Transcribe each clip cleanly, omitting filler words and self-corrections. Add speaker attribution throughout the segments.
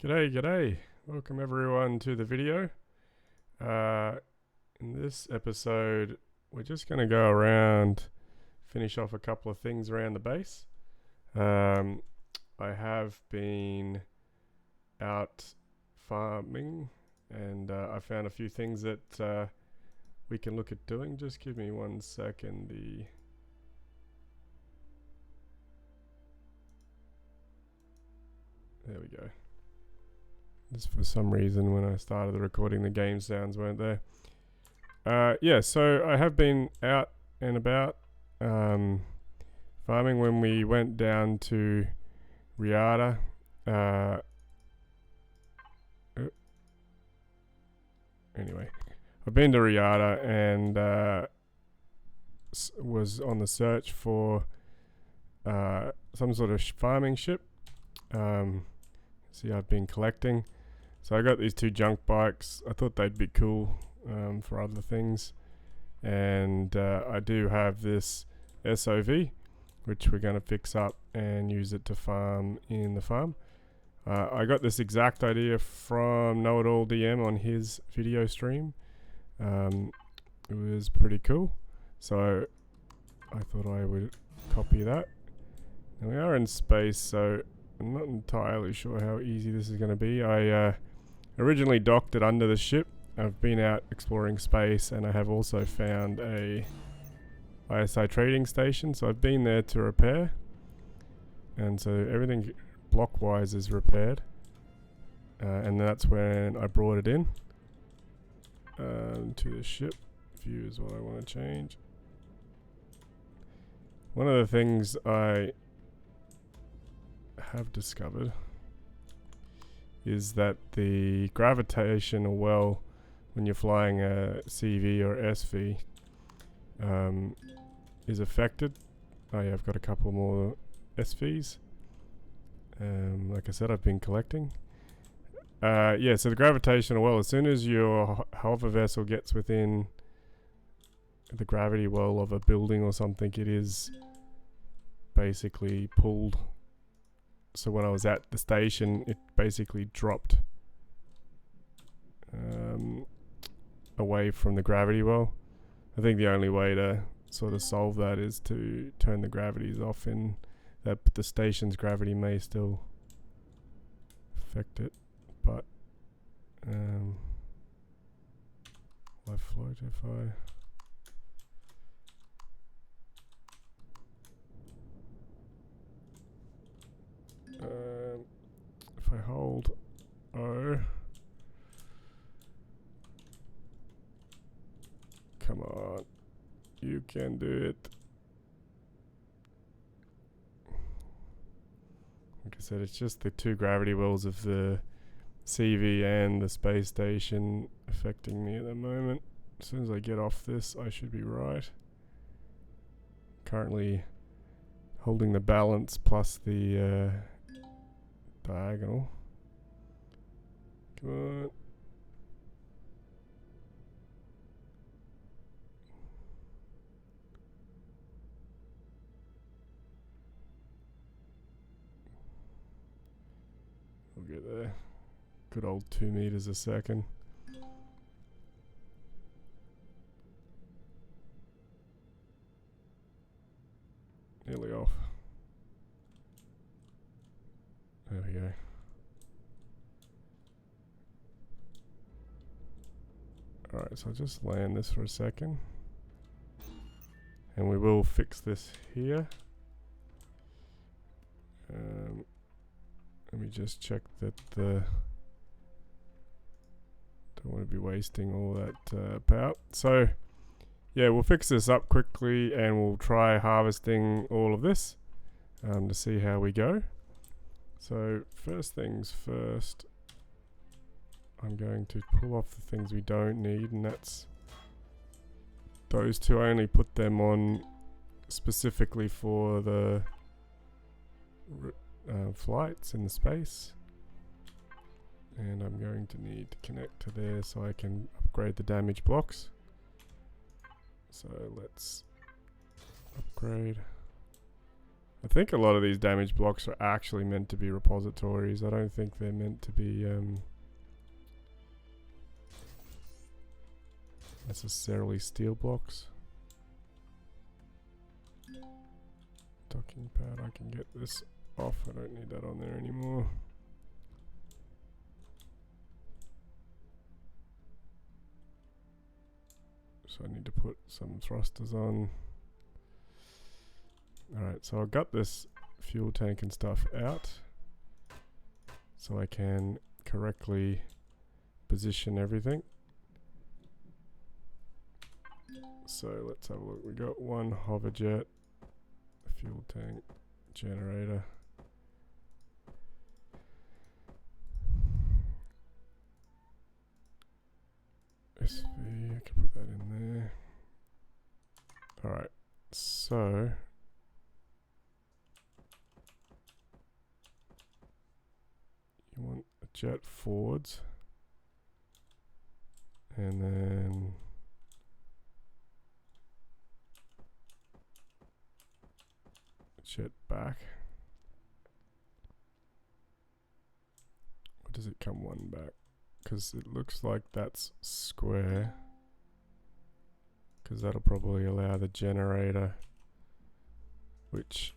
Speaker 1: G'day. Welcome everyone to the video. In this episode, we're just going to go around, finish off a couple of things around the base. I have been out farming and I found a few things that we can look at doing. Just give me 1 second. There we go. Just for some reason when I started the recording the game sounds weren't there. So I have been out and about farming. When we went down to Riata, anyway, I've been to Riata and was on the search for some sort of farming ship. See, I've been collecting. So I got these 2 junk bikes. I thought they'd be cool for other things. And I do have this SOV, which we're going to fix up and use it to farm in the farm. I got this exact idea from Know It All DM on his video stream. It was pretty cool. So I thought I would copy that. Now we are in space, so I'm not entirely sure how easy this is going to be. I originally docked it under the ship. I've been out exploring space and I have also found a ISI trading station. So I've been there to repair. And so everything block-wise is repaired. And that's when I brought it in to the ship. View is what I want to change. One of the things I have discovered is that the gravitational well when you're flying a CV or SV is affected. Oh yeah, I've got a couple more SVs. Like I said, I've been collecting. So the gravitational well, as soon as your hover vessel gets within the gravity well of a building or something, it is basically pulled. So when I was at the station, it basically dropped away from the gravity well. I think the only way to sort of solve that is to turn the gravities off, and that the station's gravity may still affect it. But will I float if I... if I hold O, come on, you can do it. Like I said, it's just the 2 gravity wells of the CV and the space station affecting me at the moment. As soon as I get off this, I should be right. Currently holding the balance plus the diagonal. Come on. We'll get there. Good old 2 meters a second. Nearly off. There we go. Alright, so I'll just land this for a second. And we will fix this here. Let me just check that the... Don't want to be wasting all that power. So, yeah, we'll fix this up quickly and we'll try harvesting all of this to see how we go. So first things first, I'm going to pull off the things we don't need, and that's those 2. I only put them on specifically for the flights in the space. And I'm going to need to connect to there so I can upgrade the damage blocks. So let's upgrade. I think a lot of these damage blocks are actually meant to be repositories. I don't think they're meant to be necessarily steel blocks. Docking pad, I can get this off. I don't need that on there anymore. So I need to put some thrusters on. Alright, so I got this fuel tank and stuff out so I can correctly position everything. So let's have a look. We got one hover jet, a fuel tank, generator. SV, I can put that in there. Alright, so you want a jet forwards and then jet back. Or does it come one back? Because it looks like that's square. Because that'll probably allow the generator, which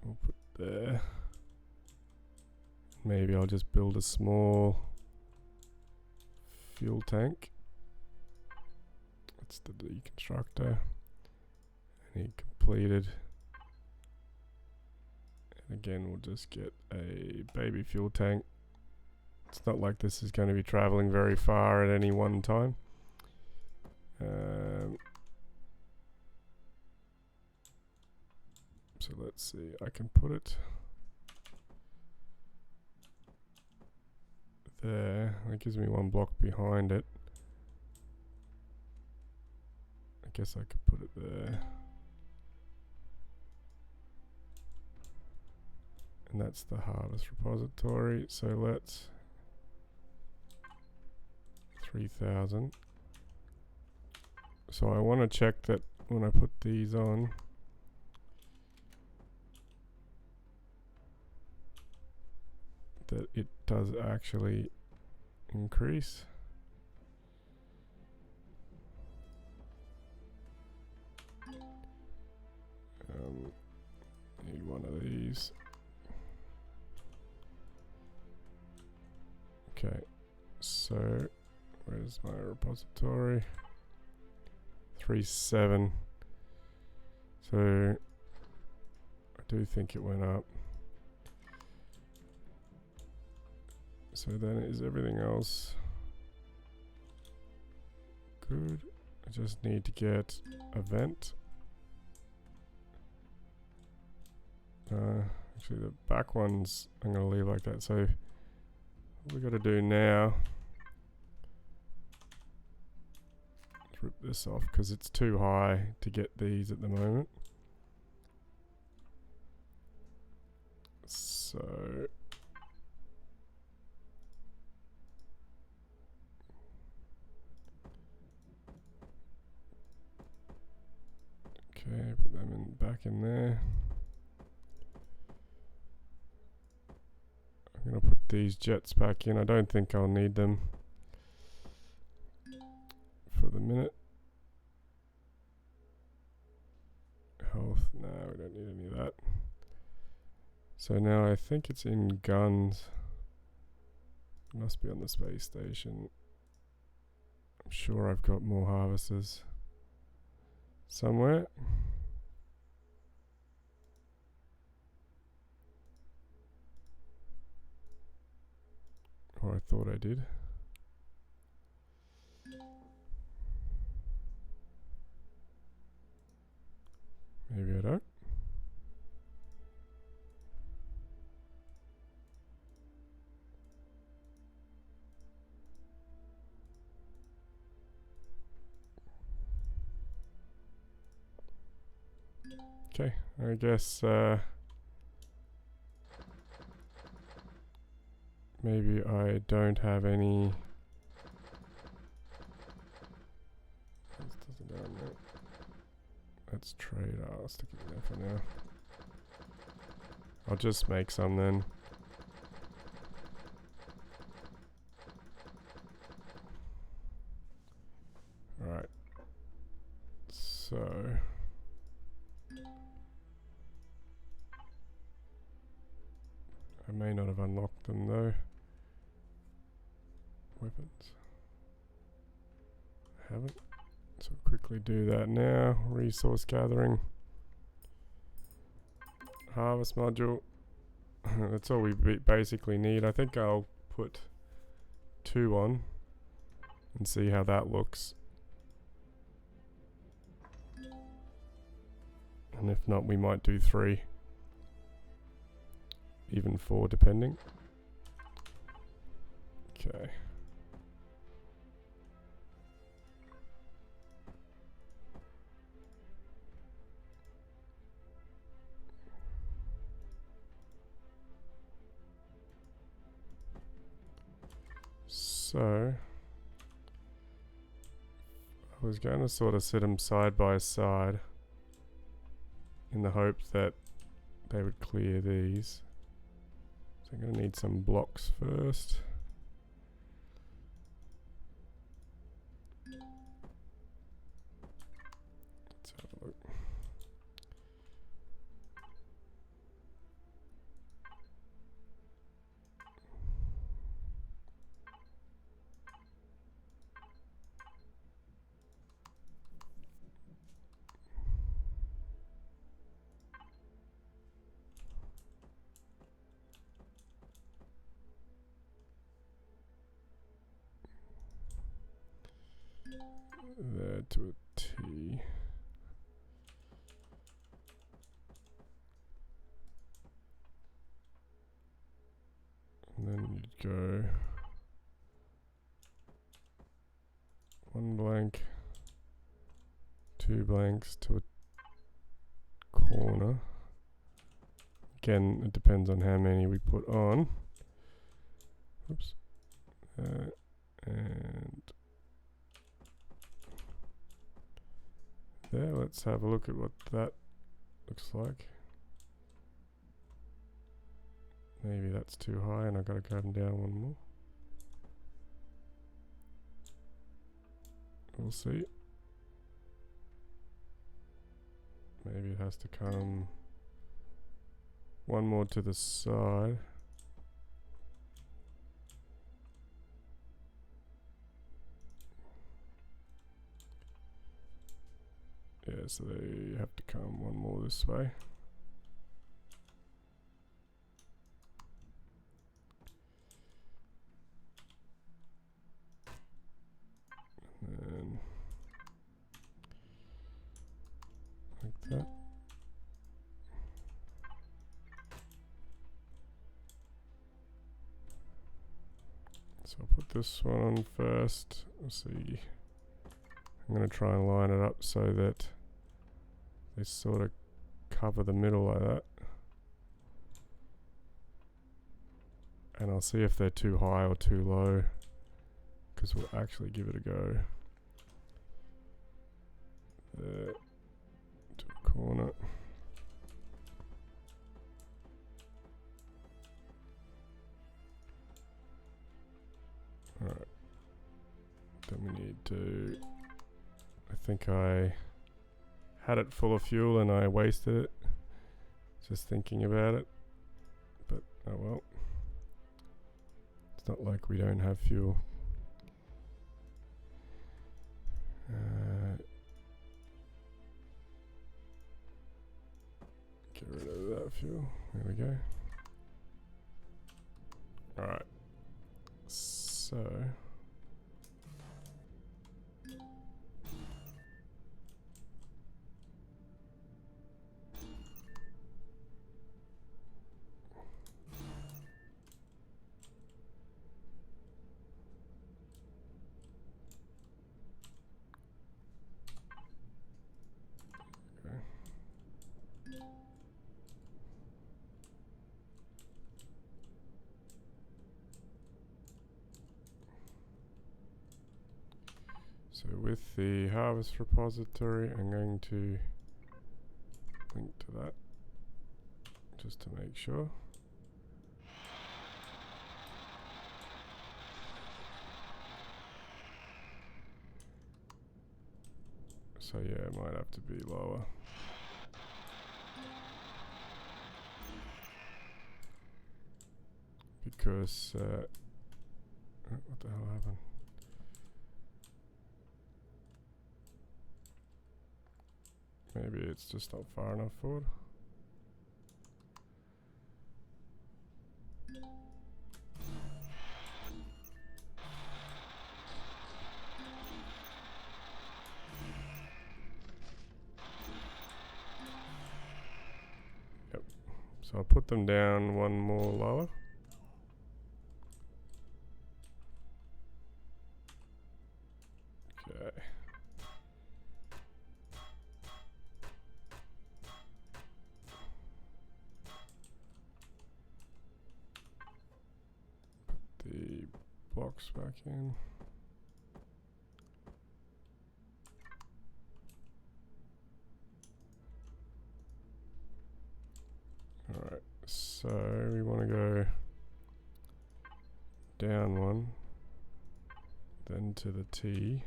Speaker 1: we'll put there. Maybe I'll just build a small fuel tank. That's the deconstructor. Any completed. And again, we'll just get a baby fuel tank. It's not like this is going to be traveling very far at any one time. So let's see, I can put it there. That gives me one block behind it. I guess I could put it there. And that's the harvest repository. So let's 3,000. So I want to check that when I put these on, that it does actually increase. Need one of these. Okay, so where's my repository? 3.7. So I do think it went up. So then is everything else good? I just need to get a vent. Actually the back ones I'm going to leave like that. So what we got to do now, let's rip this off because it's too high to get these at the moment. So okay, put them in back in there. I'm gonna put these jets back in. I don't think I'll need them for the minute. Health, no, we don't need any of that. So now I think it's in guns. It must be on the space station. I'm sure I've got more harvesters somewhere. Or I thought I did. Maybe I don't. Okay, I guess maybe I don't have any. This doesn't go on there. Let's trade. I'll stick it there for now. I'll just make some then. Alright. So I may not have unlocked them though. Weapons. I haven't. So quickly do that now. Resource gathering. Harvest module. That's all we basically need. I think I'll put 2 on and see how that looks. And if not, we might do 3. Even 4 depending. Okay. So I was going to sort of sit them side by side in the hope that they would clear these. So I'm going to need some blocks first. Let's have a look. There to a T. And then you'd go 1 blank, 2 blanks to a corner. Again, it depends on how many we put on. Oops. And there, let's have a look at what that looks like. Maybe that's too high and I've got to come down 1 more. We'll see. Maybe it has to come 1 more to the side. Yeah, so they have to come 1 more this way. And then like that. So I'll put this one on first. We'll see. I'm going to try and line it up so that they sort of cover the middle like that. And I'll see if they're too high or too low, because we'll actually give it a go. There, to a corner. Alright. Then we need to... I think I had it full of fuel and I wasted it just thinking about it, but oh well, it's not like we don't have fuel. Get rid of that fuel. There we go. Alright, so with the harvest repository, I'm going to link to that just to make sure. So yeah, it might have to be lower. Because, what the hell happened? Maybe it's just not far enough forward. Yep. So I'll put them down one more lower. Okay. The blocks back in. Alright, so we want to go down one, then to the T.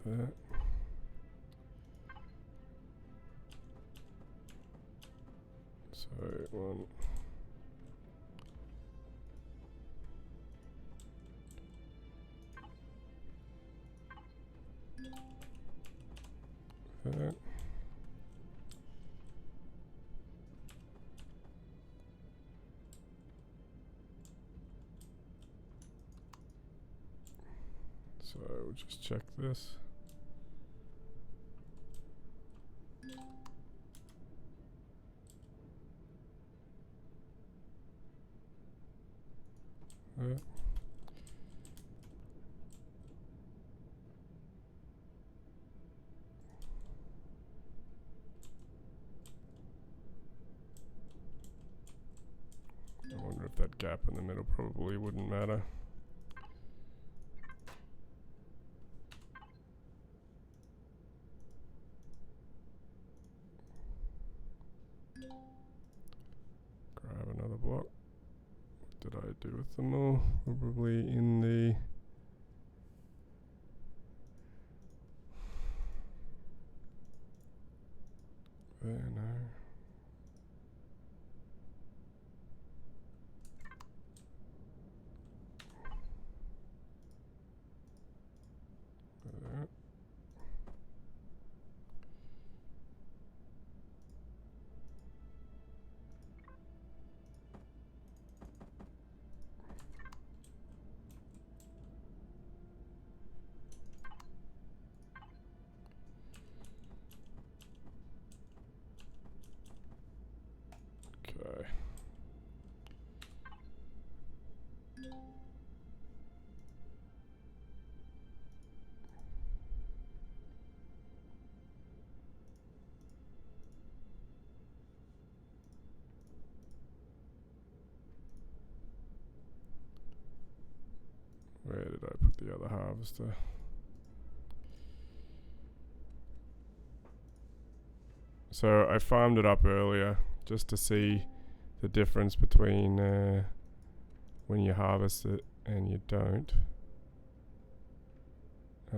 Speaker 1: That. So one. That. So we'll just check this. That. I wonder if that gap in the middle probably wouldn't matter. Grab another block. What did I do with them all? Probably in the... There, no. There. Okay. Where did I put the other harvester? So I farmed it up earlier just to see the difference between when you harvest it and you don't. I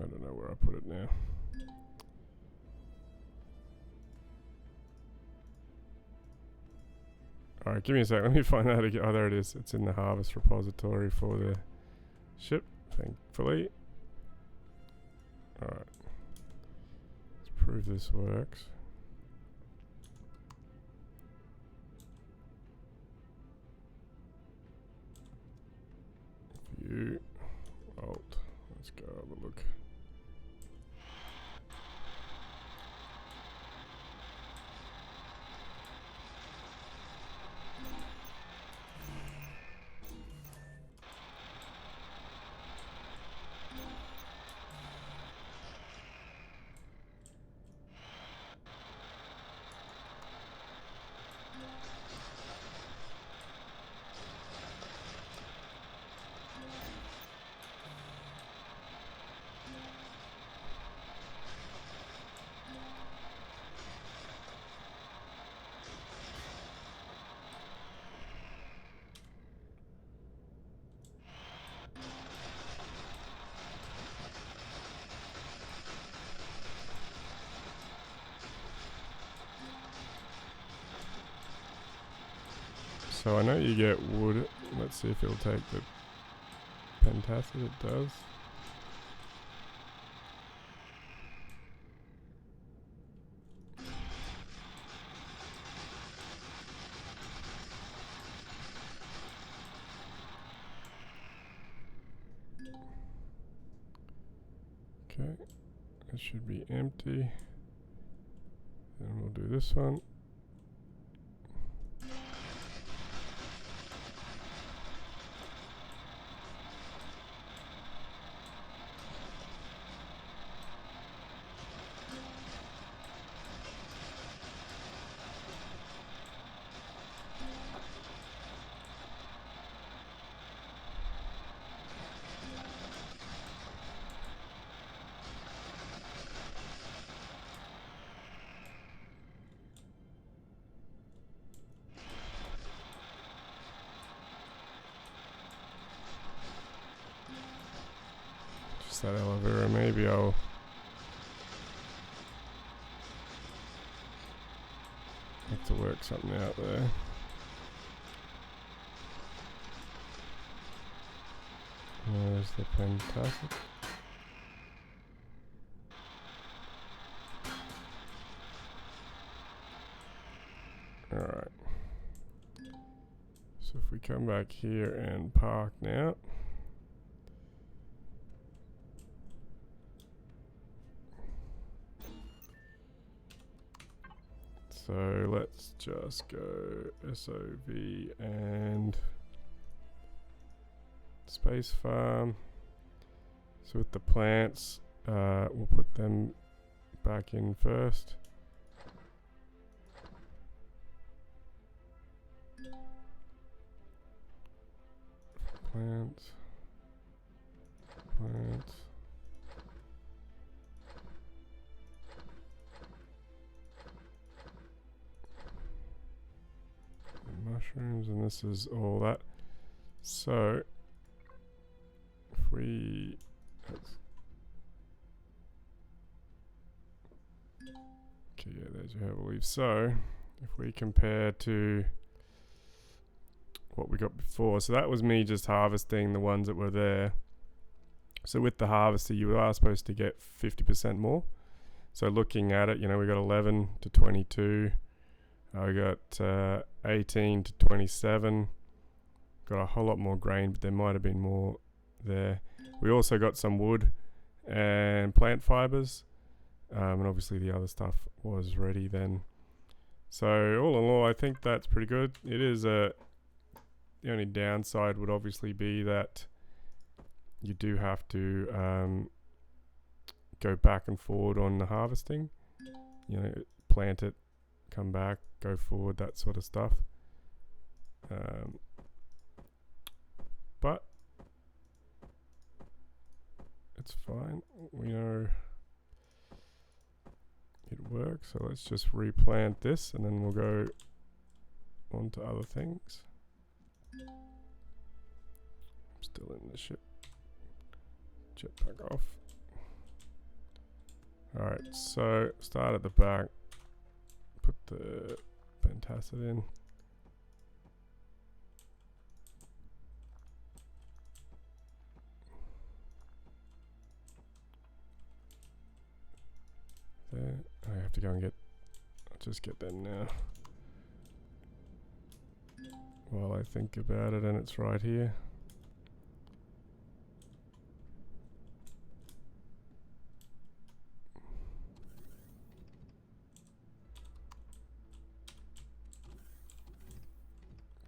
Speaker 1: don't know where I put it now. Alright, give me a sec. Let me find that again. Oh, there it is. It's in the harvest repository for the ship, thankfully. Alright. Let's prove this works. View. Alt. Let's go have a look. So I know you get wood. Let's see if it'll take the pentacid. It does. Okay, it should be empty. Then we'll do this one. That aloe vera, maybe I'll have to work something out there. There's the pentacid. Alright. So if we come back here and park now. So let's just go SOV and space farm. So with the plants, we'll put them back in first. Plants. Plants. Mushrooms, and this is all that. So if we okay, yeah, there's your herbal leaves. So if we compare to what we got before, so that was me just harvesting the ones that were there. So with the harvester, you are supposed to get 50% more. So looking at it, you know, we got 11 to 22. I got 18 to 27. Got a whole lot more grain, but there might have been more there. We also got some wood and plant fibers, and obviously the other stuff was ready then. So all in all, I think that's pretty good. It is the only downside would obviously be that you do have to go back and forward on the harvesting. You know, plant it, come back, go forward, that sort of stuff. But it's fine. We know it works, so let's just replant this and then we'll go on to other things. I'm still in the ship. Jetpack off. Alright, so start at the back. Put the pentacid in. have to go and get... I'll just get them now. While I think about it, and it's right here.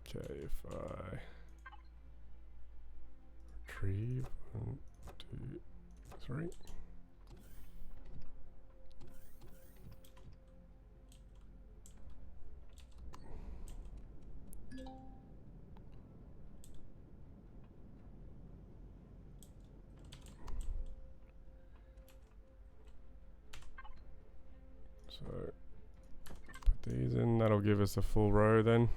Speaker 1: Okay, if I retrieve 1, 2, 3. So put these in, that'll give us a full row then.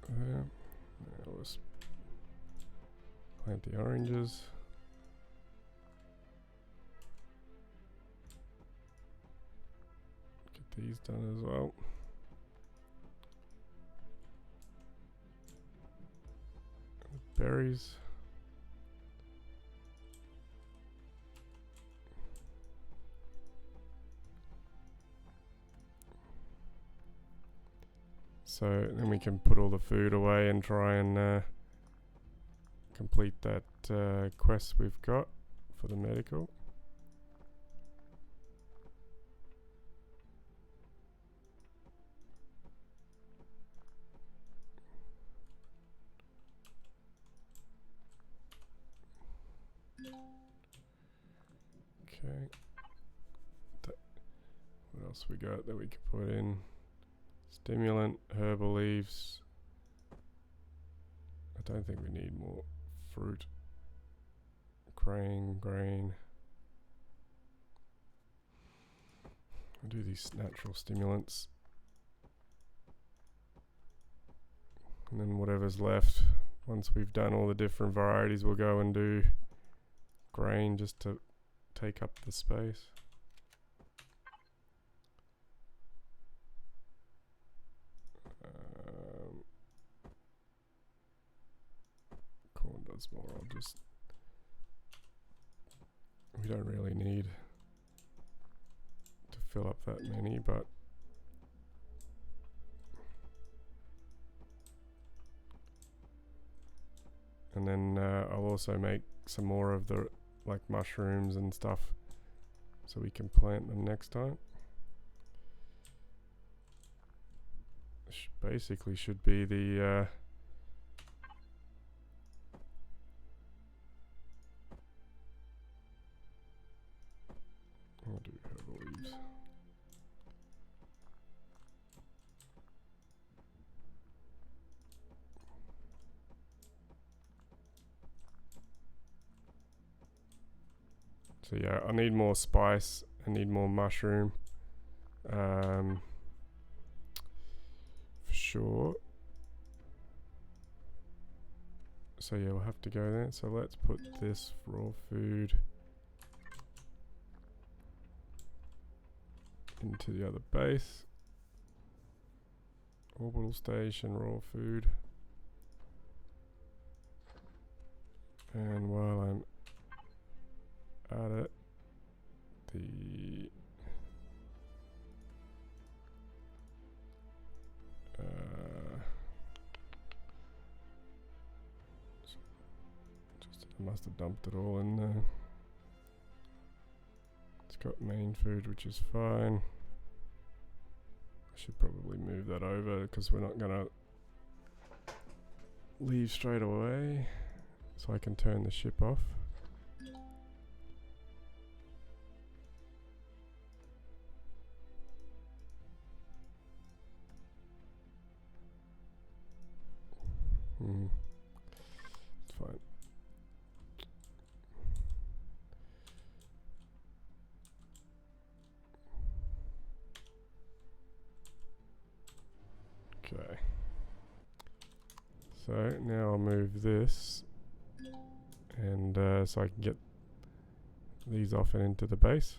Speaker 1: Now let's plant the oranges. Get these done as well. The berries. So then we can put all the food away and try and complete that quest we've got for the medical. Okay. What else we got that we could put in? Stimulant, herbal leaves. I don't think we need more fruit. Grain. I'll do these natural stimulants. And then whatever's left, once we've done all the different varieties, we'll go and do grain just to take up the space. Corn does more. I'll just... We don't really need to fill up that many, but... And then I'll also make some more of the like mushrooms and stuff so we can plant them next time. Basically should be the I'll do herbal leaves. So yeah, I need more spice, I need more mushroom, for sure. So yeah, we'll have to go there. So let's put this raw food into the other base. Orbital station, raw food. And while I'm at it, the I must have dumped it all in there. It's got main food, which is fine. I should probably move that over because we're not gonna leave straight away, so I can turn the ship off. It's fine. Okay. So now I'll move this, and so I can get these off and into the base.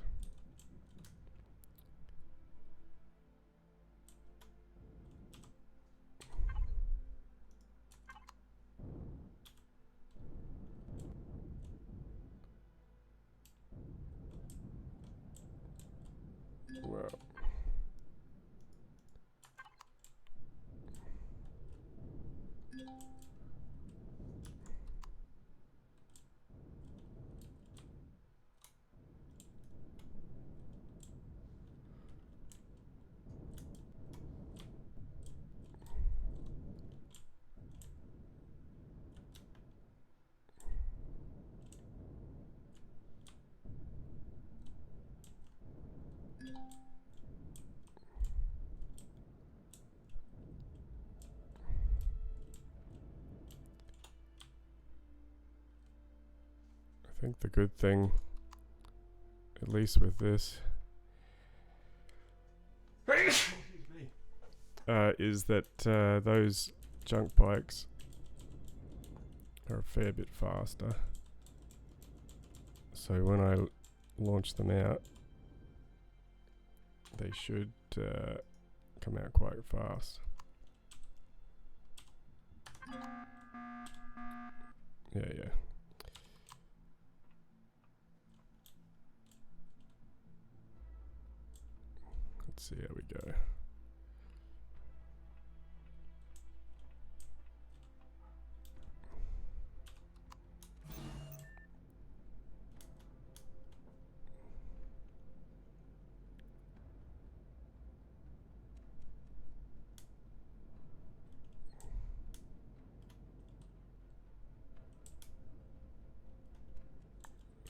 Speaker 1: I think the good thing, at least with this, is that those junk bikes are a fair bit faster. So when I launch them out, they should come out quite fast. Yeah. Let's see how we go.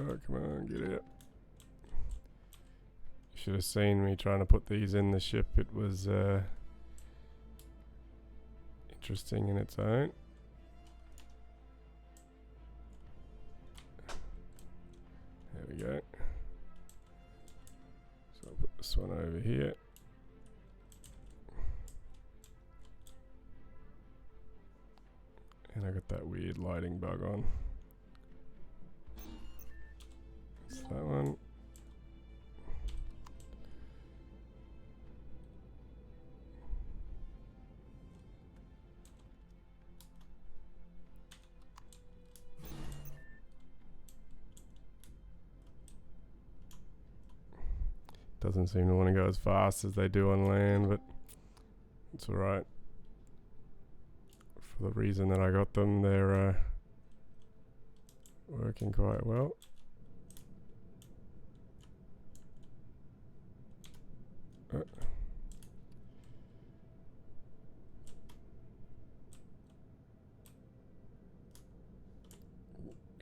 Speaker 1: Oh, come on, get out. Should have seen me trying to put these in the ship. It was interesting in its own. There we go. So I'll put this one over here. And I got that weird lighting bug on. That's that one. Doesn't seem to want to go as fast as they do on land, but it's alright. For the reason that I got them, they're working quite well.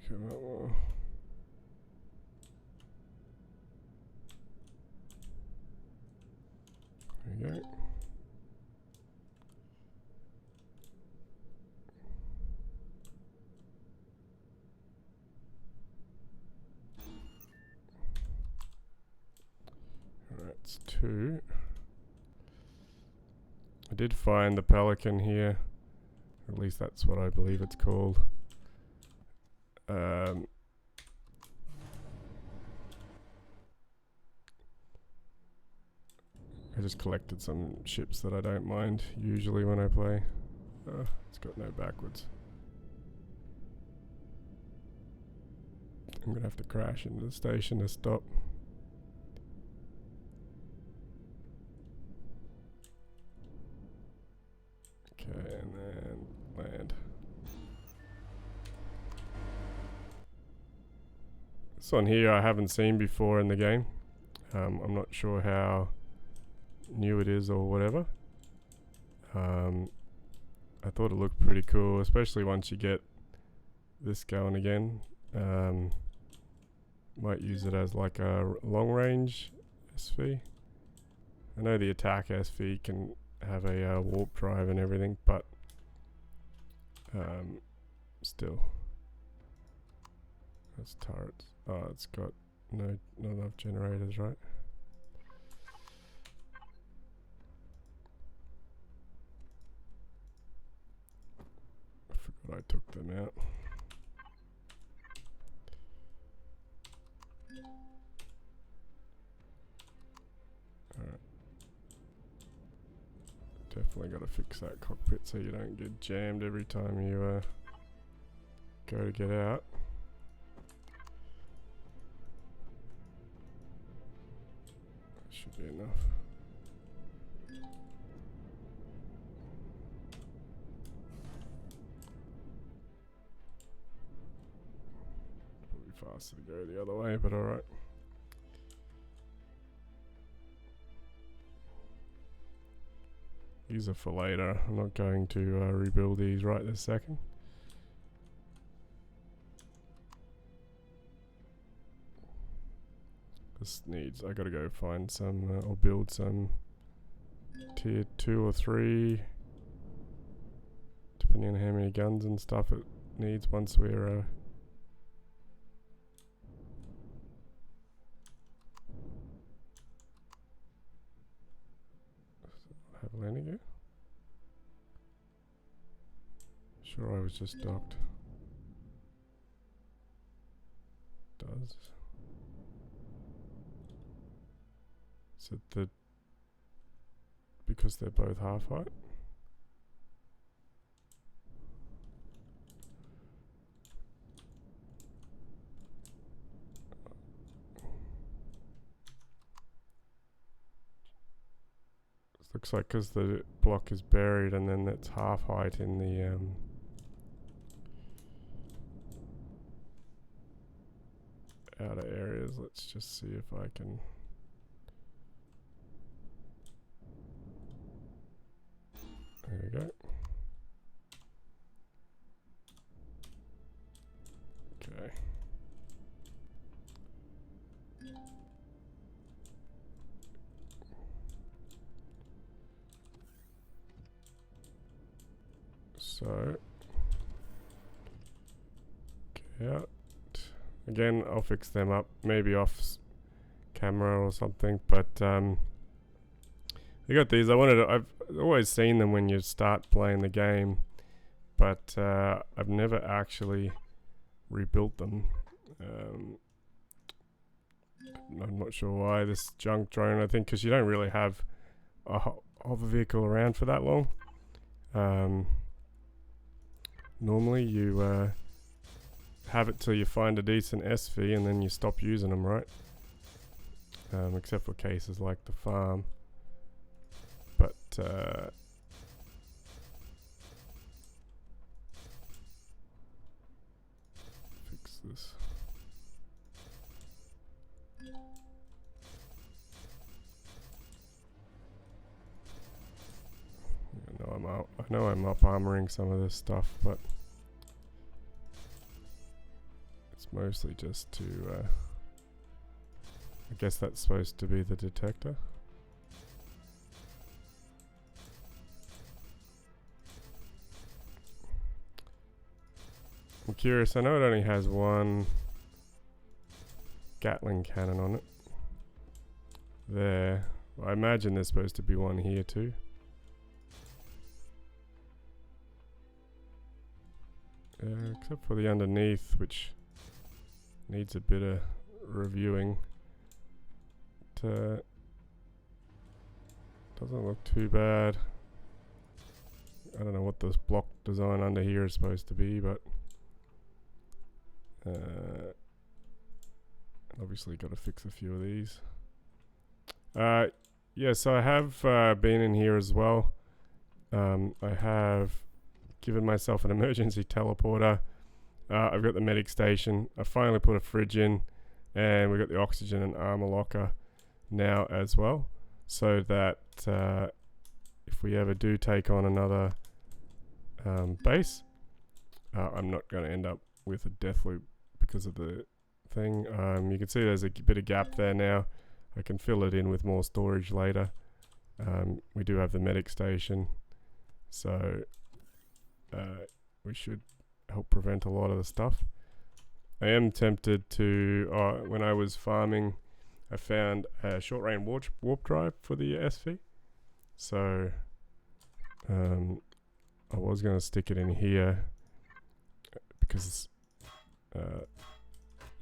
Speaker 1: Come on. There we go. Alright, it's 2. I did find the pelican here, or at least that's what I believe it's called. I just collected some ships that I don't mind usually when I play. It's got no backwards. I'm gonna have to crash into the station to stop. Okay, and then land. This one here I haven't seen before in the game. I'm not sure how new it is or whatever. I thought it looked pretty cool, especially once you get this going again. Might use it as like a long range SV. I know the attack SV can have a warp drive and everything, but still. That's turrets. Oh, it's got not enough generators, right? I forgot I took them out. Alright. Definitely got to fix that cockpit so you don't get jammed every time you go to get out. That should be enough. Probably faster to go the other way, but alright. These are for later. I'm not going to rebuild these right this second. This needs, I gotta go find some, or build some tier 2 or 3, depending on how many guns and stuff it needs once we're have a landing gear? Sure, I was just docked. Does. Is it the, because they're both half height? Looks like because the block is buried and then it's half height in the outer areas. Let's just see if I can. There we go. Okay. So, get out. Again, I'll fix them up, maybe off camera or something, but I got these. I've always seen them when you start playing the game, but I've never actually rebuilt them. I'm not sure why. This junk drone, I think, because you don't really have a hover vehicle around for that long. Normally you have it till you find a decent SV and then you stop using them, right? Except for cases like the farm. But fix this. I know I'm up armoring some of this stuff, but it's mostly just to I guess that's supposed to be the detector. I'm curious, I know it only has one Gatling cannon on it. There. I imagine there's supposed to be one here too. Except for the underneath, which needs a bit of reviewing. It doesn't look too bad. I don't know what this block design under here is supposed to be, but obviously got to fix a few of these. Yeah, so I have been in here as well. I have given myself an emergency teleporter. I've got the medic station. I finally put a fridge in, and we've got the oxygen and armor locker now as well, so that if we ever do take on another base, I'm not going to end up with a death loop because of the thing. You can see there's a bit of gap there now. I can fill it in with more storage later. We do have the medic station, so we should help prevent a lot of the stuff. I am tempted to, when I was farming, I found a short range warp drive for the SV. So I was going to stick it in here because, you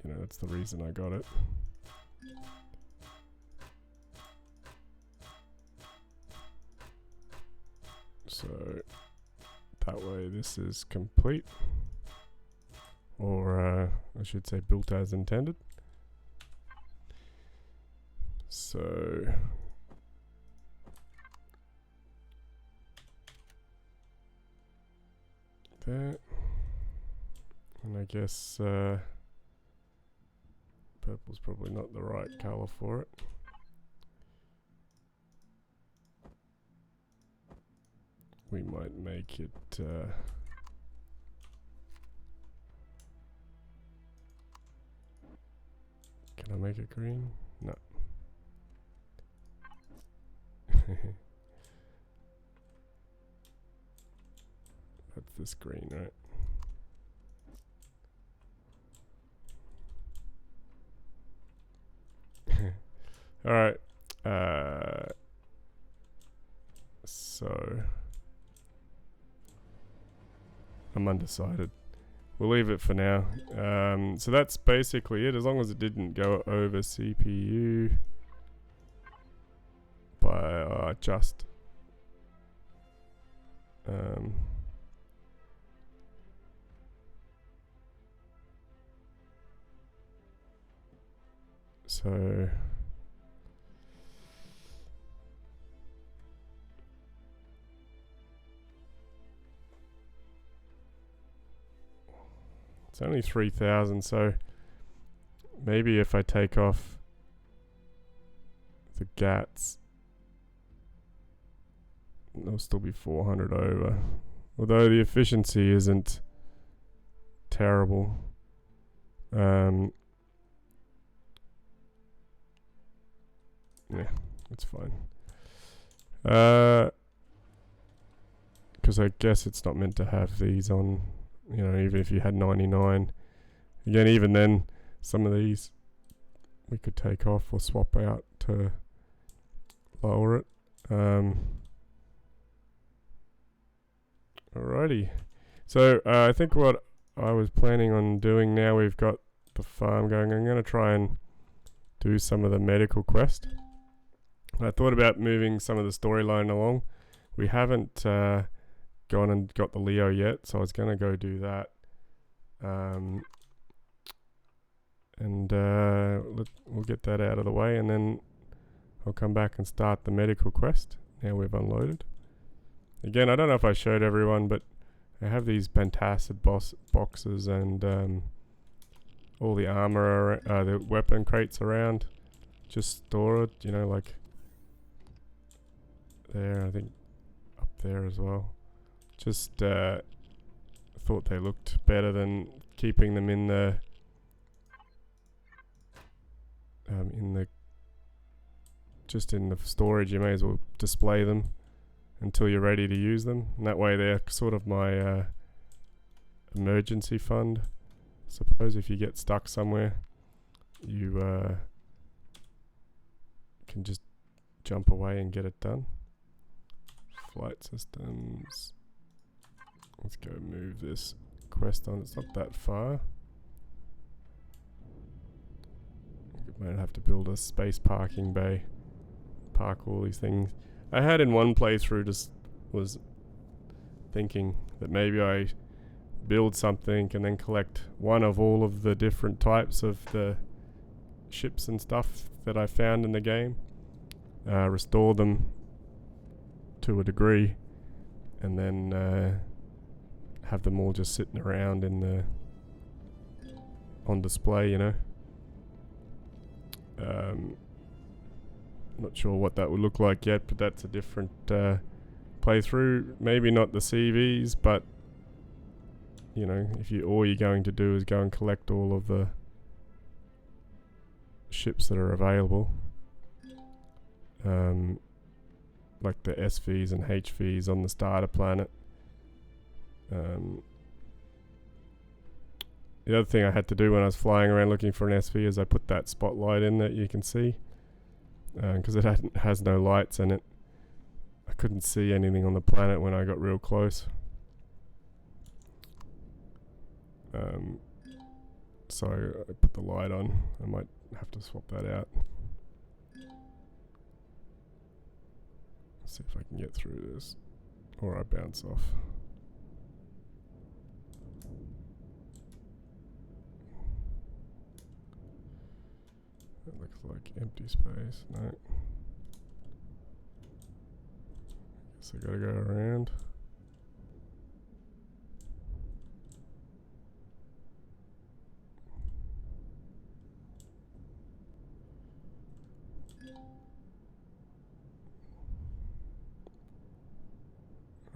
Speaker 1: know, that's the reason I got it. So that way this is complete, or I should say built as intended. So that, and I guess purple's probably not the right color for it. We might make it can I make it green? No. That's the screen, right? Alright. So I'm undecided. We'll leave it for now. So that's basically it, as long as it didn't go over CPU by just. So it's only 3,000, so maybe if I take off the GATs, there'll still be 400 over. Although the efficiency isn't terrible. Yeah, it's fine. Because I guess it's not meant to have these on, you know, even if you had 99. Again, even then, some of these we could take off or swap out to lower it. Alrighty. So I think what I was planning on doing, now we've got the farm going, I'm going to try and do some of the medical quest. I thought about moving some of the storyline along. We haven't gone and got the Leo yet, so I was going to go do that. We'll get that out of the way, and then I'll come back and start the medical quest. Now we've unloaded. Again, I don't know if I showed everyone, but I have these fantastic boxes and all the armor, the weapon crates around. Just store it, you know, like there, I think up there as well. Just thought they looked better than keeping them in the just in the storage. You may as well display them until you're ready to use them, and that way they're sort of my emergency fund. Suppose if you get stuck somewhere, you can just jump away and get it done. Flight systems. Let's go move this quest on. It's not that far. We might have to build a space parking bay. Park all these things. I had in one playthrough, just was thinking that maybe I build something and then collect one of all of the different types of the ships and stuff that I found in the game, restore them to a degree, and then have them all just sitting around in the on display, you know. Not sure what that would look like yet, but that's a different playthrough. Maybe not the CVs, but you know, if you all you're going to do is go and collect all of the ships that are available, like the SVs and HVs on the starter planet. The other thing I had to do when I was flying around looking for an SV is I put that spotlight in that you can see, because it has no lights in it. I couldn't see anything on the planet when I got real close. So I put the light on. I might have to swap that out. Let's see if I can get through this, or I bounce off. That looks like empty space. No. Guess I gotta go around.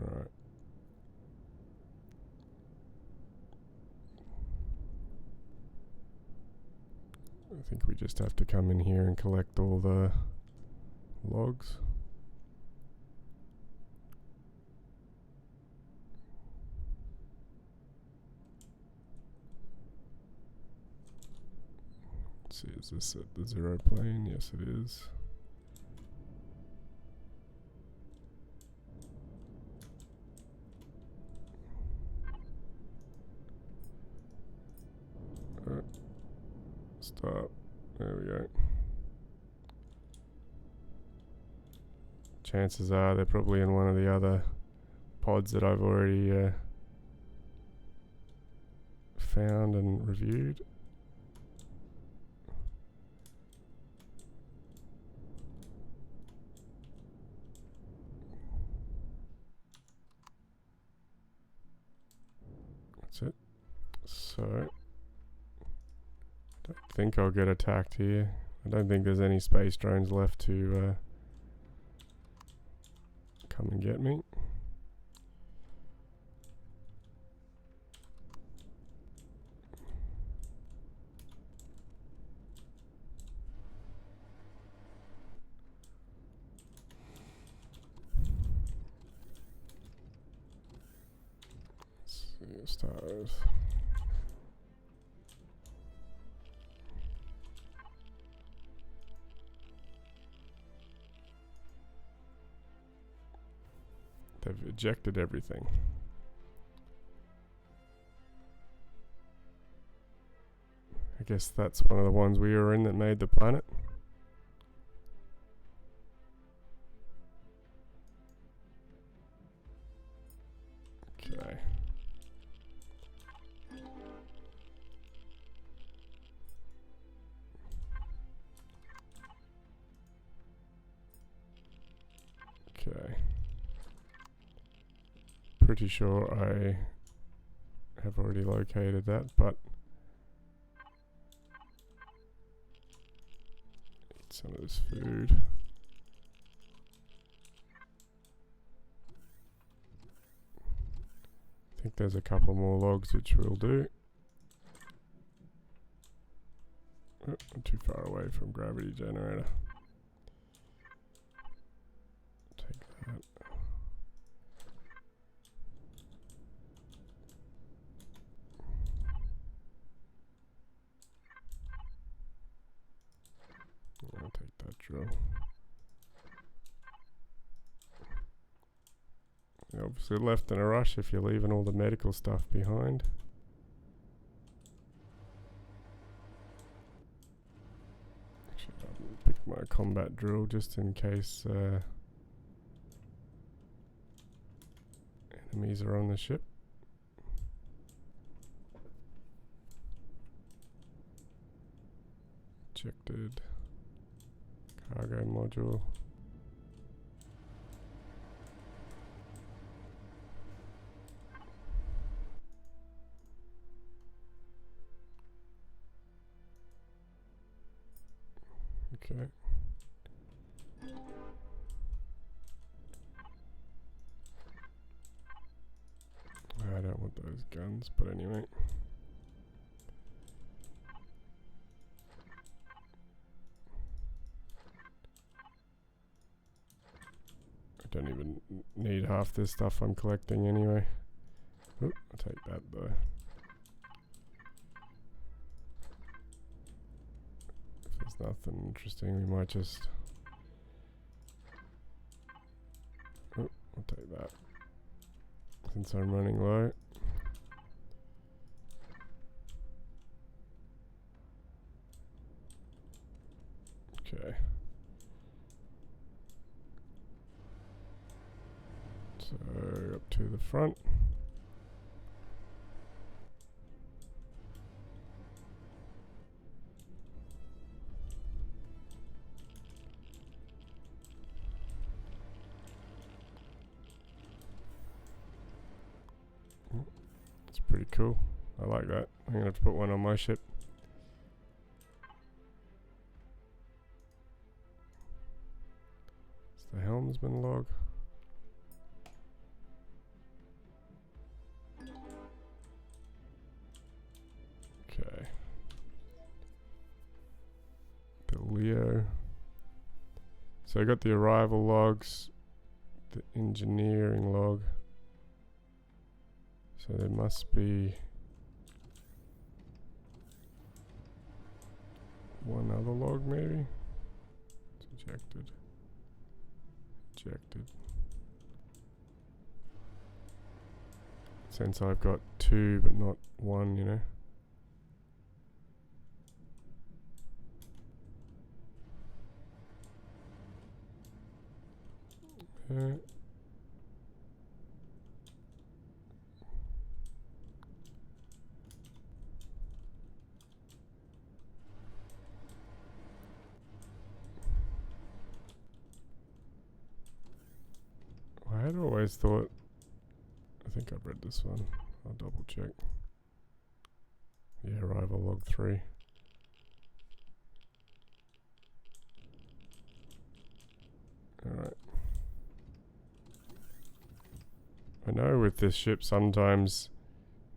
Speaker 1: Alright. I think we just have to come in here and collect all the logs. Let's see, is this at the 0 plane? Yes, it is. Stop. There we go. Chances are they're probably in one of the other pods that I've already found and reviewed. That's it. So, I don't think I'll get attacked here. I don't think there's any space drones left to come and get me. Let's see, stars. They've ejected everything. I guess that's one of the ones we were in that made the planet. Okay. Okay. Pretty sure I have already located that, but eat some of this food. I think there's a couple more logs which we'll do. Oh, I'm too far away from gravity generator. Take that. I'll take that drill. You're obviously left in a rush if you're leaving all the medical stuff behind. Actually, I'll pick my combat drill just in case enemies are on the ship. Ejected. Cargo module. Okay. I don't want those guns, but anyway. I don't even need half this stuff I'm collecting anyway. Oop, I'll take that though. If there's nothing interesting, we might just... Oop, I'll take that. Since I'm running low. Okay. So up to the front. It's pretty cool. I like that. I'm gonna have to put one on my ship. It's the helmsman log. Okay. The Leo. So I got the arrival logs, the engineering log. So there must be one other log maybe. It's ejected. Ejected. Since I've got 2 but not 1, you know. I had always thought, I think I've read this one. I'll double check. Yeah, arrival log 3. Alright. I know with this ship sometimes,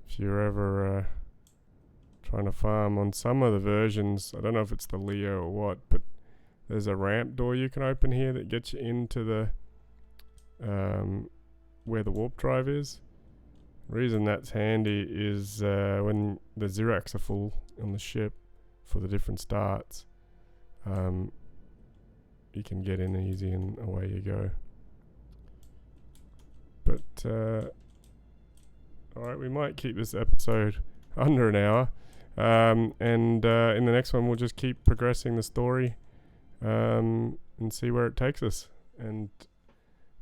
Speaker 1: if you're ever trying to farm on some of the versions, I don't know if it's the Leo or what, but there's a ramp door you can open here that gets you into the where the warp drive is. The reason that's handy is when the Ziracs are full on the ship for the different starts, you can get in easy and away you go. But alright, we might keep this episode under an hour, and in the next one we'll just keep progressing the story and see where it takes us. And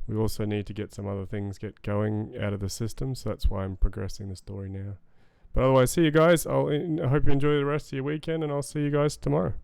Speaker 1: we also need to get some other things get going out of the system, so that's why I'm progressing the story now. But otherwise, see you guys. I hope you enjoy the rest of your weekend, and I'll see you guys tomorrow.